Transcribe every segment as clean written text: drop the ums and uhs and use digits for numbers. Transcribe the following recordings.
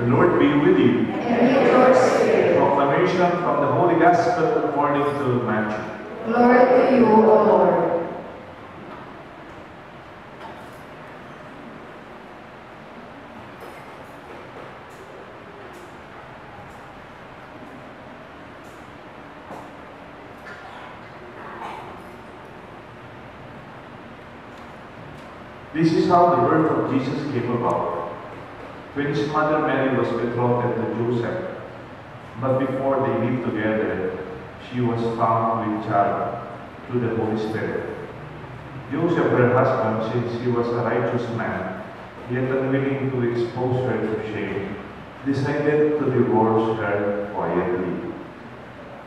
Lord be with you. And with your spirit. Proclamation from the Holy Gospel according to Matthew. Glory to you, O Lord. This is how the birth of Jesus came about. When his mother Mary was betrothed to Joseph, but before they lived together, she was found with child through the Holy Spirit. Joseph, her husband, since he was a righteous man, yet unwilling to expose her to shame, decided to divorce her quietly.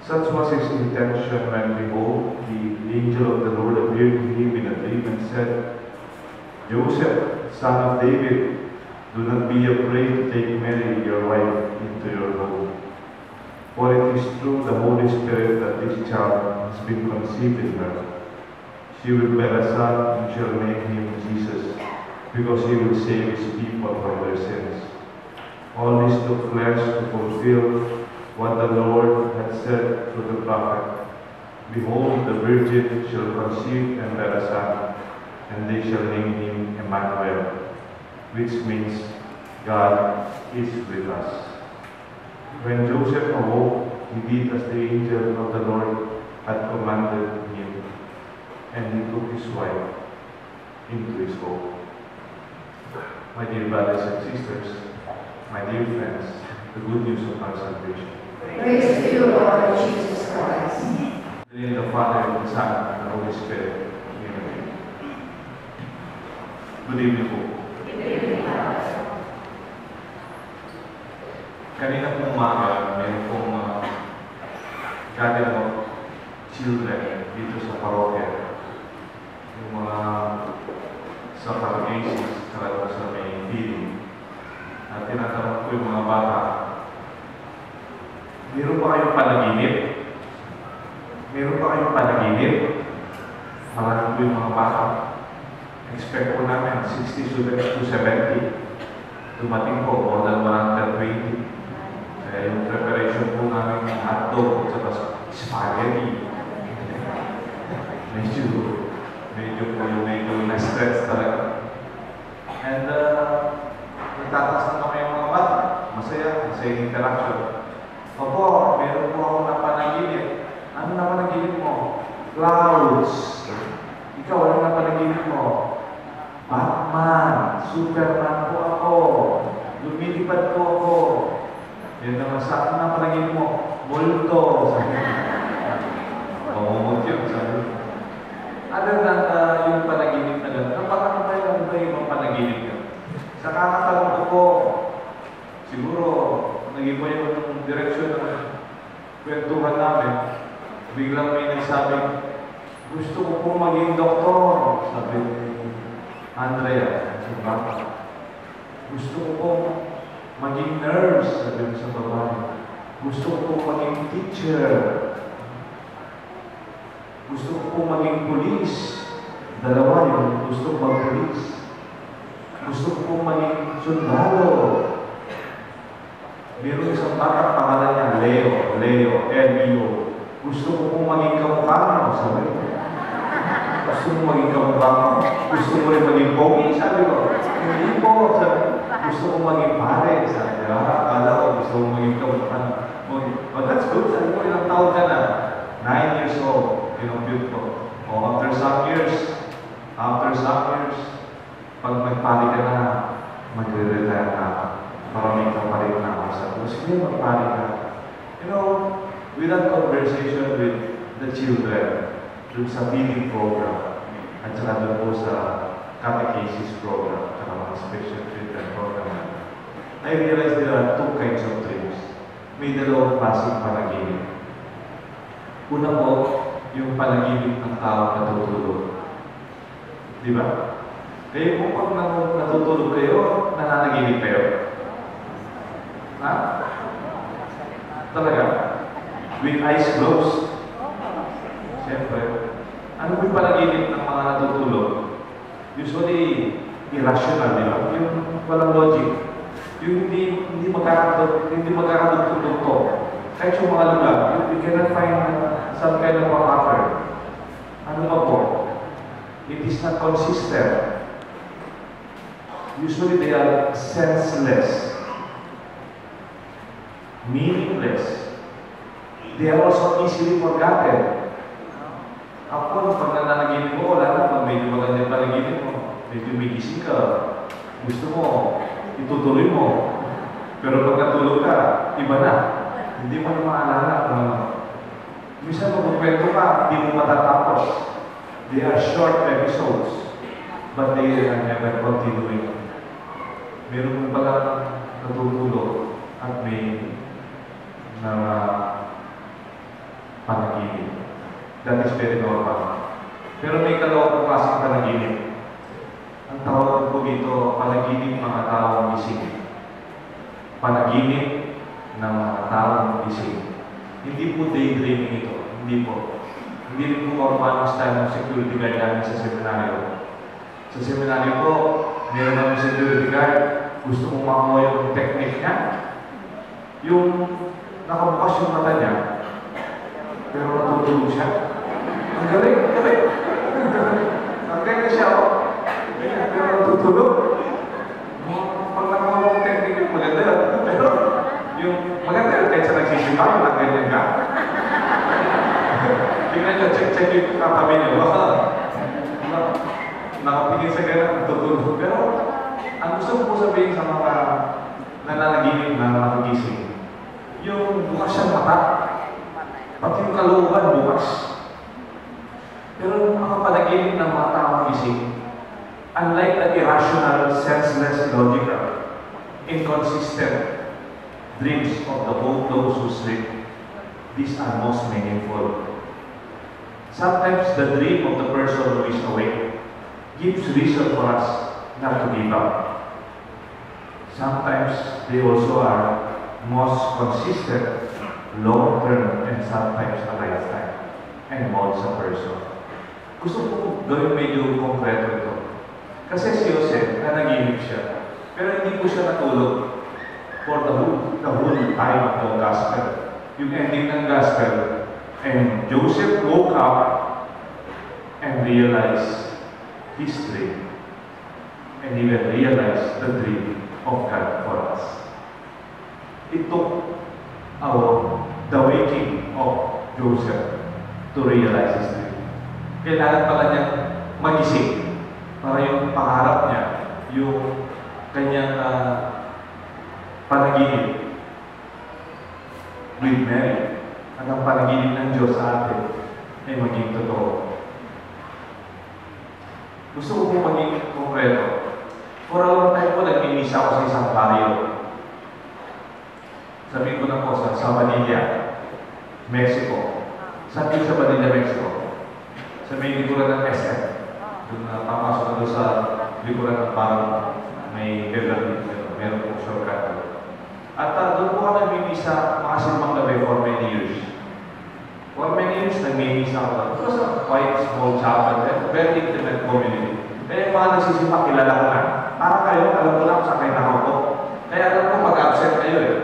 Such was his intention when, behold, the angel of the Lord appeared to him in a dream and said, Joseph, son of David, do not be afraid to take Mary, your wife, into your home. For it is through the Holy Spirit that this child has been conceived in her. She will bear a son and shall name him Jesus, because he will save his people from their sins. All this took place to fulfill what the Lord had said through the prophet. Behold, the virgin shall conceive and bear a son, and they shall name him Emmanuel, which means God is with us. When Joseph awoke, he did as the angel of the Lord had commanded him, and he took his wife into his home. My dear brothers and sisters, my dear friends, the good news of our salvation. Praise to you, Lord Jesus Christ. In the name of the Father, and the Son, and the Holy Spirit. Amen. Good evening po. Kanina pong umaga, meron pong gathering of children dito sa parokya. Yung mga sa congregations, talaga sa may feeling. At tinatanong ko yung mga bata, meron ba kayong panaginip? Meron ba kayong panaginip? Maraming po yung mga bata. Expect po namin 60 students to 70. Dumating po more than 120. Kaya yung preparation po namin ng hotdog at saka spaghetti. medyo na-stress talaga. And nagtatas na kami yung mga bata. Masaya yung interaction. Opo, meron po ako napanaginip. Ano napanaginip mo? Clouds. Ikaw, ano napanaginip mo? Batman, Superman po ako. Lumilipad po ako. Yan naman sa akin napanaginip mo. Multo. Mamumot yun. Other than yung panaginip na gano'n, napakatay lang ba yung panaginip yun? Sa kakatanong ko po, siguro, nag-iba yung direksyon ng kwentuhan namin. Biglang may nagsabing, gusto ko pong maging doktor, sabi ni Andrea, sa bata. Gusto ko pong maging nurse, sabi sa babae. Gusto ko pong maging teacher. Gusto ko pong maging police. Dalawa yung gusto ko mag-police. Gusto ko pong maging sundalo. Meron isang bata, pangalan niya, Leo, L-E-O. Gusto ko pong maging kamukha mo, sabi ko. Gusto mo maging kamukha mo? Gusto mo rin maging pogi, sabi ko. Hindi po, sabi ko. Gusto ko maging pare, sabi ko. Akala ko, gusto mo maging kamukha mo. But that's good, sabi ko, ilang taon ka na? 9 years old, kinumpute ko. O, after some years, pag magpali ka na, magre-retire na ako. Maraming ka pa rin na ako. Sabi ko, sige, magpali ka. You know, with that conversation with the children, dun sa feeding program, at saka dun po sa catechesis program, at mga special children program, I realized there are two kinds of dreams. May dalawang klaseng panaginip. Una po, yung panaginip ng tao na natutulog. Di ba? Kayo po pag natutulog kayo, nananaginip kayo. Ha? Talaga? With eyes closed? Siyempre. Ano po yung panaginip ng mga natutulog? Usually, irrational, di ba? Yung walang logic. Yung hindi magkakadugtong-dugtong. Kahit yung mga lugar, you cannot find some kind of a pattern. Ano ba po? It is not consistent. Usually they are senseless, meaningless. They are also easily forgotten. Ako, pag nananaginip mo, wala na. Pag medyo maganda yung panaginip mo, medyo may gising ka, gusto mo, itutuloy mo. Pero pag natulog ka, iba na. Hindi mo na maalala kung ano. Minsan magkukwento ka, hindi mo matatapos. They are short episodes, but they are never continuing. Meron mo pala natutulog at may panaginip. That is very normal. Pero may kalawang klaseng panaginip. Ang tawag po dito, panaginip mga taong gising. Panaginip ng mga taong gising. Hindi po daydreaming ito. Hindi po. Hindi rin po ako paano style ng security guard namin sa seminaryo. Sa seminaryo po, meron namin security guard. Gusto mong makuha yung technique niya. Yung nakabukas yung mata niya, pero natutulog siya. Ang galing, galing. Ang galing siya, oh. Pero natutulog. Pag nakakuha yung technique, maganda yun. Pero yung maganda yun, kahit sa nagsisipaw, yung ganyan ka. Tingnan nyo, check yung katabi nyo. Nakapingin sa gano'n, natutulog. Pero ang gusto ko po sabihin sa mga nananaginip na nakigising, yung bukas siyang mata, pati yung kalooban bukas. Pero ang panaginip ng mga taong gising, unlike the irrational, senseless, logical, inconsistent dreams of those who sleep, these are most meaningful. Sometimes the dream of the person who is awake gives reason for us not to give up. Sometimes they also are most consistent, long-term, and sometimes a lifetime, and molds a person. Gusto ko gawin medyo konkreto ito. Kasi si Joseph, nanaginip siya, pero hindi po siya natulog for the whole time of the gospel. Yung ending ng gospel, and Joseph woke up and realized his dream. And he will realize the dream of God for us. It took the waking of Joseph to realize his dream. Kailangan pala niya magising para yung pangarap niya, yung kanyang panaginip with Mary, at ang panaginip ng Diyos sa atin ay maging totoo. Gusto ko pong maging konkreto. For a long time po, nagmimisa ako sa isang barrio. Sabihin ko na po sa Manila, Mexico. Sabihin sa Manila, Mexico. Sa may likuran ng SM. Doon na papasok na doon sa likuran ng parang may Beverly. Meron pong shortcut. At doon po kami nagmimisa mga silmang gabi for many years. For many years, nagmimisa ako. It was a quite small chapel, very intimate community. Kaya yung mga nagsisipa, kilala ko na. Para kayo, alam ko lang sa kayo nakaupo. Kaya alam ko mag-absent kayo eh.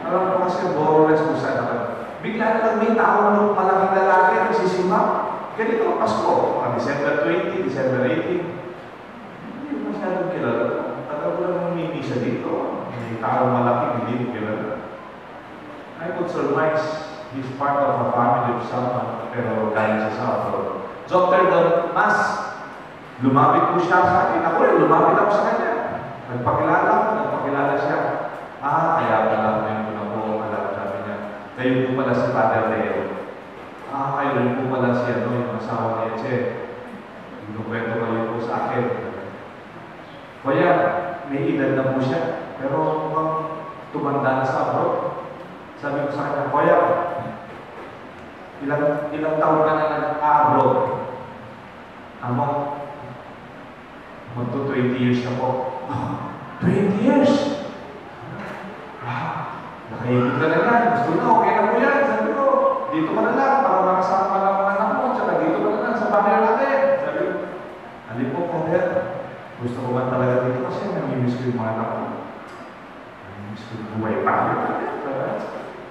Alam ko kasi, borrowless kung saan ako. Bigla na lang may tao ng malaking lalaki ang nagsisipa. Ganito ang Pasko. December 20, December 18. Hindi mo masyadong kilala. Tagal ko lang namimisa dito. May tao malaki, hindi mo kilala. I could surmise he's part of a family of someone, pero galing sa South. So after the Mass, lumapit po siya sa akin. Ako rin, lumapit ako sa kanya. Nagpakilala siya. Kaya pala ngayon ko na po alam, sabi niya. Kayo po pala si Father Leo. Kayo rin po pala si yung asawa ni Eche. Inukwento kayo po sa akin. Kaya, may edad na po siya. Pero mukhang tumanda na sa abroad. Sabi ko sa kanya, Kuya, ilang taon ka na nag-abroad? Magto 20 years na po. 20 years? Nakaibig ka na yan. Gusto na, okay na po yan. Sabi ko, dito ka na lang para makasama ka lang mga anak mo. Tsaka dito ka na lang sa bahay natin. Sabi ko, alin po, Father? Gusto ko ba talaga dito kasi namimiss ko yung mga anak ko. buhay pa.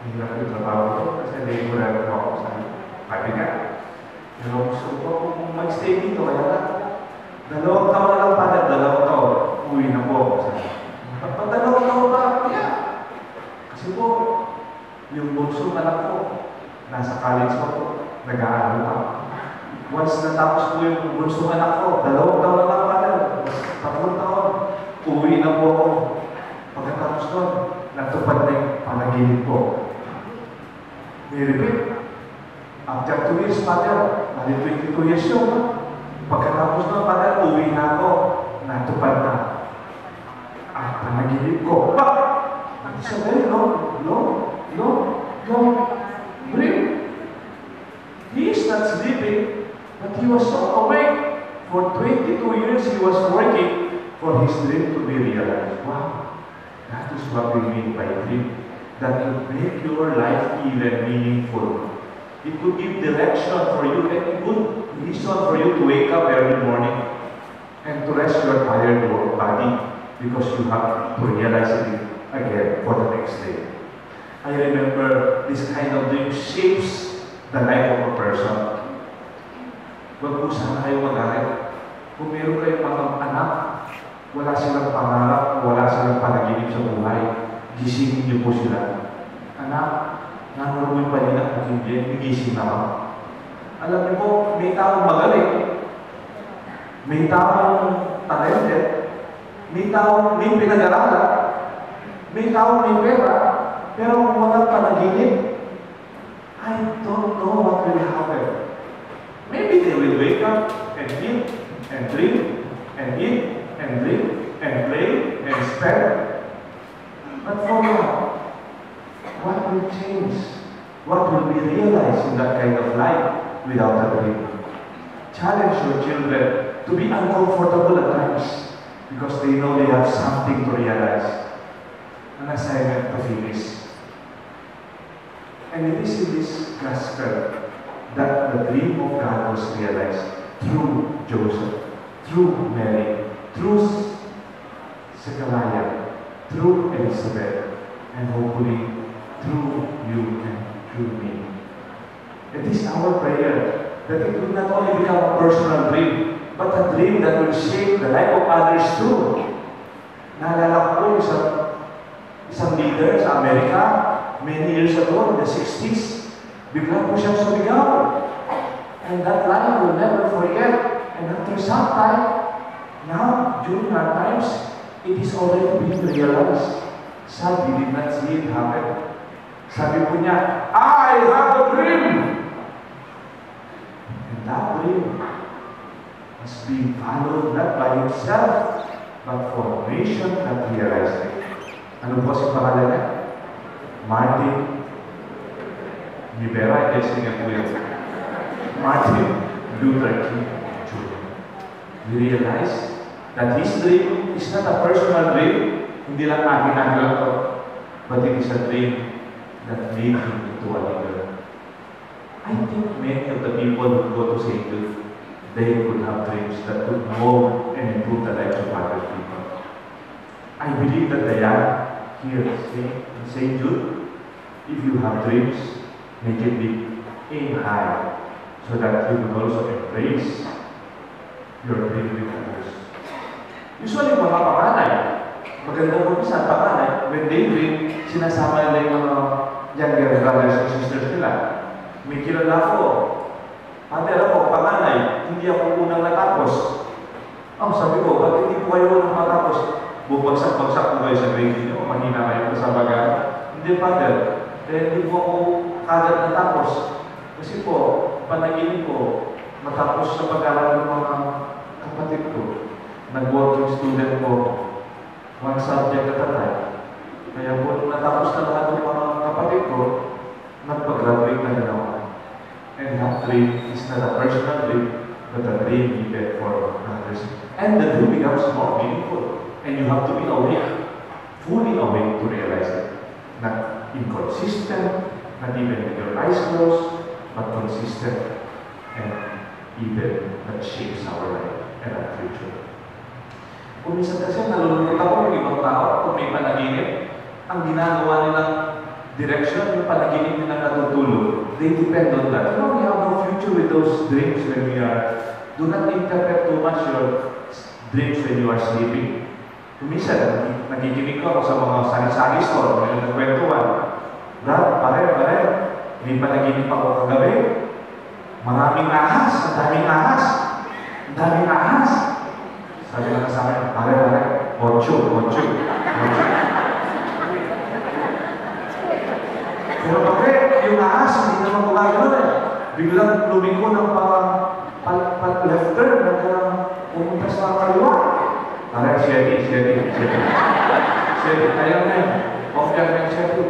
Hirap yung trabaho ko kasi laborer ako sa pabigat. Pero gusto ko kung mag-stay dito, kaya na. 2 taon na lang pala, 2 taon. Uwi na po ako sa pag 2 taon ba? Yeah. Kasi po, yung bunso anak ko, nasa college pa po, nag-aaral pa. Once natapos po yung bunso anak ko, 2 taon na lang pala, 3 taon, uwi na po ako. Pagkatapos doon, natupad na yung panaginip ko. Ni-repeat. After 2 years, Father, bali 22 years yun. Pagkatapos doon, Father, uwi na ako. Natupad na. Ang panaginip ko. It's a very long dream. He is not sleeping, but he was so awake. For 22 years, he was working for his dream to be realized. Wow. That is what we mean by dream. That will make your life even meaningful. It could give direction for you and a good reason for you to wake up every morning and to rest your tired body because you have to realize it again for the next day. I remember this kind of dream shapes the life of a person. Huwag po sana kayo mag-aral. Kung meron kayong mga anak, wala silang pangarap, wala silang panaginip sa buhay, gisingin niyo po sila. Anak, nanuruin pa nila kung hindi, gising na ako. Alam niyo po, may taong magaling, may taong talented, may taong may pinag-aralan, may taong may pera, pero kung walang panaginip, I don't know what will happen. Maybe they will wake up and eat and drink and eat and drink and play and spend. But for now, what will change? What will be realized in that kind of life without a dream? Challenge your children to be uncomfortable at times because they know they have something to realize. An assignment to finish. And it is in this gospel that the dream of God was realized through Joseph, through Mary, through Zechariah, through Elizabeth, and hopefully through you and through me. It is our prayer that it will not only become a personal dream, but a dream that will shape the life of others too. Naalala ko isang leader sa Amerika, many years ago, in the 60s, bigla po siyang sumigaw. And that line will never forget. And after some time, now, during our times, it is already being realized. Sad, we did not see it happen. Sabi po niya, I have a dream! And that dream is being followed not by himself, but for a nation that realized it. Ano po si pangalan niya? Martin Rivera, I guess nga po yun. Martin Luther King Jr. We realize that his dream is not a personal dream, hindi lang akin lang to, but it is a dream that made him into a leader. I think many of the people who go to St. Jude, they could have dreams that could mold and improve the lives of other people. I believe that the young here in St. Jude, if you have dreams, make it big, aim high, so that you can also embrace your dream with others. Usually, mga panganay, maganda po sa panganay, when they dream, sinasama nila yung mga younger brothers and sisters nila. May kilala ko, Father ako, panganay, hindi ako unang natapos. Sabi ko, bakit hindi po kayo unang matapos? Bubagsak-bagsak po kayo sa grade niyo, mahina kayo sa bagay. Hindi, Father, hindi po ako agad natapos. Kasi po, panaginip ko, matapos sa pag-aaral ng mga kapatid ko. Nag-working student ko, one subject at a time. Kaya po, nung natapos na lahat ng mga kapatid ko, nagpag-graduate na rin ako. And that dream is not a personal dream, but a dream given for others. And the dream becomes more meaningful. And you have to be awake, fully awake to realize it. Not inconsistent, not even with your eyes closed, but consistent and even that shapes our life and our future. Kung minsan kasi nalulungkot ako ng ibang tao kung may panaginip, ang ginagawa nilang direction, yung panaginip nilang natutulog, they depend on that. You know, we have no future with those dreams when we are. Do not interpret too much your dreams when you are sleeping. Minsan, nakikinig ko ako sa mga sari-sari store, may nagkwentuhan. Brad, pare, hindi pa naginip ako kagabi. Maraming ahas, ang daming ahas. Ang daming ahas. Sabi na sa akin, pare, ocho. Pero bakit? Yung ahas, hindi naman gumagano eh. Biglang lumiko ng left turn, pumunta sa kaliwa. Pare, Shetty. Ayaw na yun. Off yan ng Shetty.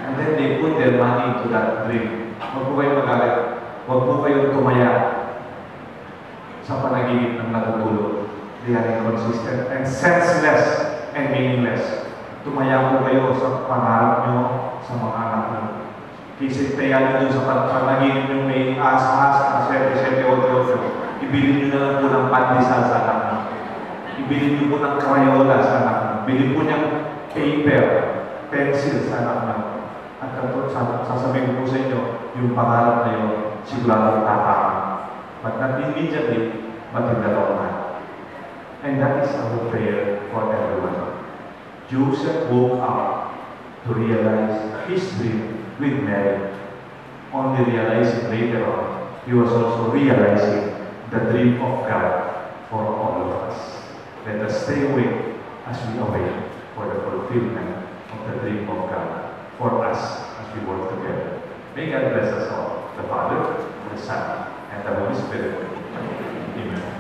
And then they put their money into that dream. Huwag po kayong magalit. Huwag po kayong tumaya sa panaginip ng natutulog. They are inconsistent and senseless and meaningless. Tumaya po kayo sa pangarap nyo sa mga anak nyo. Kasi tayanin nyo sa panaginip nyo may as-as, 7, 8. Ibilin nyo na lang po ng pandesal sa anak nyo. Ibilin nyo po ng crayola sa anak nyo. Bilin po niyang paper, pencil sa anak nyo. At sasabihin ko sa inyo, yung pangarap na yun, sigurado tatama. But not immediately, but in the long run. And that is our prayer for everyone. Joseph woke up to realize his dream with Mary. Only realizing later on, he was also realizing the dream of God for all of us. Let us stay awake as we await for the fulfillment of the dream of God for us as we work together. May God bless us all, the Father, the Son, and the Holy Spirit. Amen.